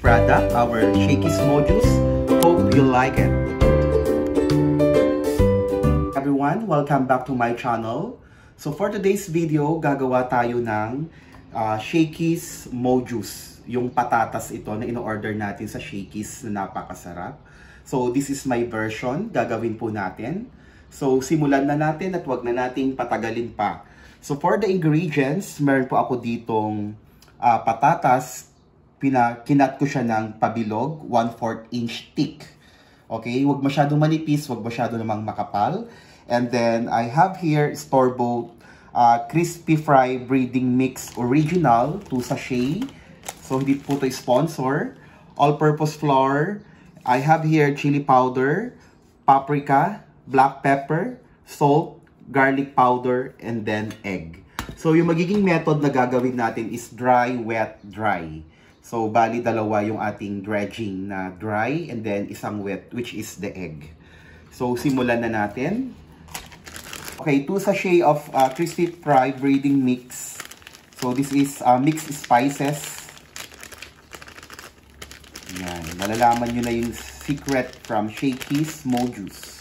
product, our Shakey's Mojus. Hope you like it. Everyone, welcome back to my channel. So for today's video, gagawa tayo ng Shakey's Mojus. Yung patatas ito na ino-order natin sa Shakey's na napakasarap. So this is my version, gagawin po natin. So simulan na natin at wag na nating patagalin pa. So for the ingredients, meron po ako ditong patatas. Kinat ko siya ng pabilog, 1/4 inch thick. Okay, wag masyadong manipis, wag masyado namang makapal. And then I have here store-bought crispy fry breading mix original, 2 sachet. So hindi po to sponsor. All-purpose flour. I have here chili powder, paprika, black pepper, salt, garlic powder, and then egg. So yung magiging method na gagawin natin is dry, wet, dry. So, bali dalawa yung ating dredging na dry and then isang wet, which is the egg. So, simulan na natin. Okay, 2 sachet of crispy fry breading mix. So, this is mixed spices. Yan. Malalaman nyo na yung secret from Shakey's Mojus.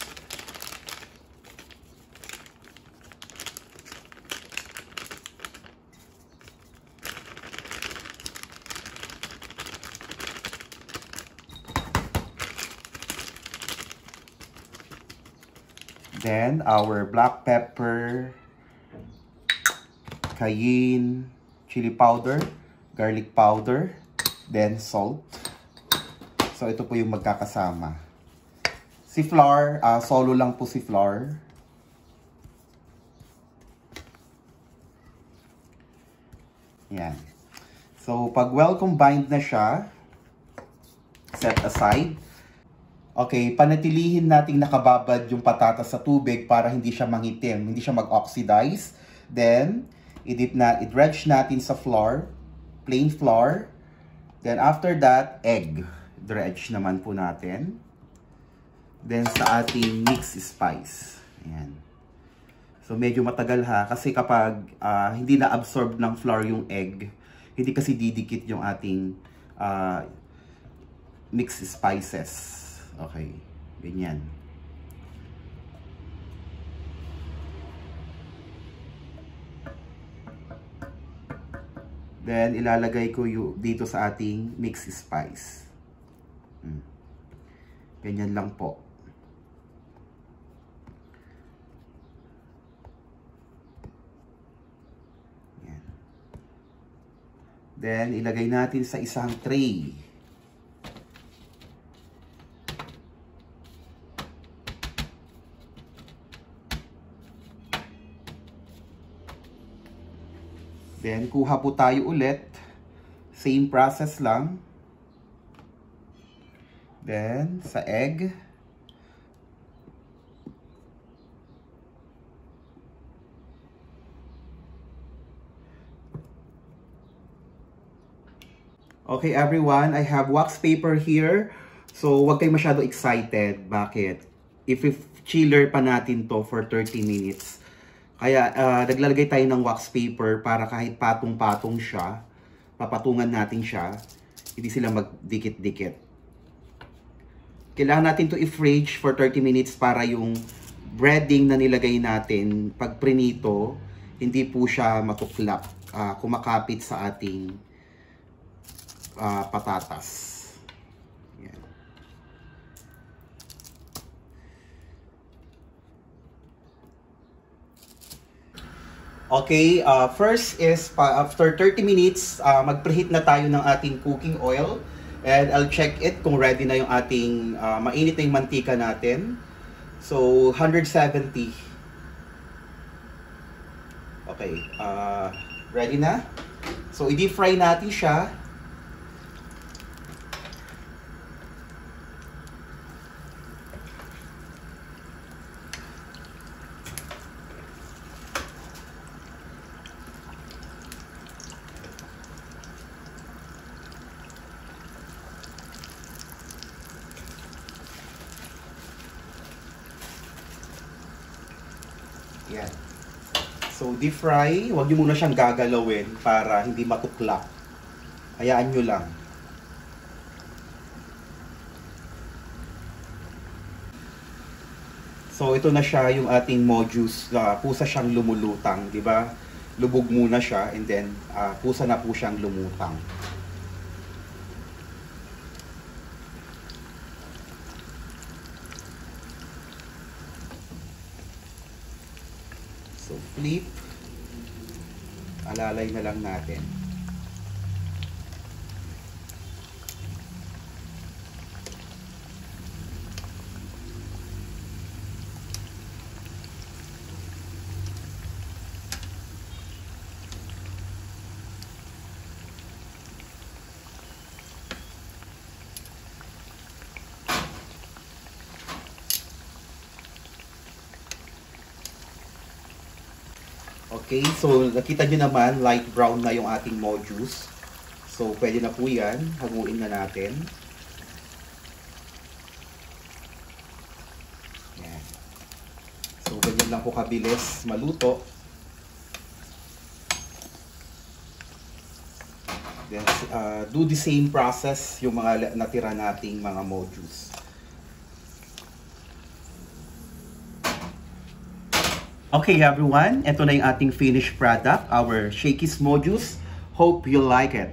Then, our black pepper, cayenne, chili powder, garlic powder, then salt. So, ito po yung magkakasama. Si flour, solo lang po si flour. Yan. So, pag well combined na siya, set aside. Okay, panatilihin nating nakababad yung patatas sa tubig para hindi siya mangitim, hindi siya mag-oxidize. Then, i-dredge natin sa flour, plain flour. Then, after that, egg. Dredge naman po natin. Then, sa ating mixed spice. Ayan. So, medyo matagal ha, kasi kapag hindi na-absorb ng flour yung egg, hindi kasi didikit yung ating mixed spices. Okay, ganyan. Then, ilalagay ko dito sa ating mixed spice. Ganyan lang po. Yan. Then, ilagay natin sa isang tray. Then, kuha po tayo ulit. Same process lang. Then, sa egg. Okay, everyone. I have wax paper here. So, huwag kayo masyado excited. Bakit? If chiller pa natin to for 30 minutes. Kaya naglalagay tayo ng wax paper para kahit patong-patong siya, papatungan natin siya, hindi sila magdikit-dikit. Kailangan natin to i-fridge for 30 minutes para yung breading na nilagay natin, pag prinito, hindi po siya matuklap, kumakapit sa ating patatas. Okay, first is after 30 minutes, mag-preheat na tayo ng ating cooking oil. And I'll check it kung ready na yung ating mainit na yung mantika natin. So, 170. Okay, ready na? So, i-deep fry natin siya. Yan. So, deep fry, huwag nyo muna siyang gagalawin para hindi matuklap. Hayaan nyo lang. So ito na siya yung ating mojuice. Pusa siyang lumulutang, di ba? Lubog muna siya and then pusa na po siyang lumutang. So flip. Alalay na lang natin. Okay, so nakita nyo naman, light brown na yung ating mojuice. So, pwede na po yan. Hanguin na natin. Yan. So, ganyan lang po kabilis maluto. Then, do the same process yung mga natira nating mga mojuice. Okay everyone, ito na yung ating finished product, our Shakey's Mojuice. Hope you like it.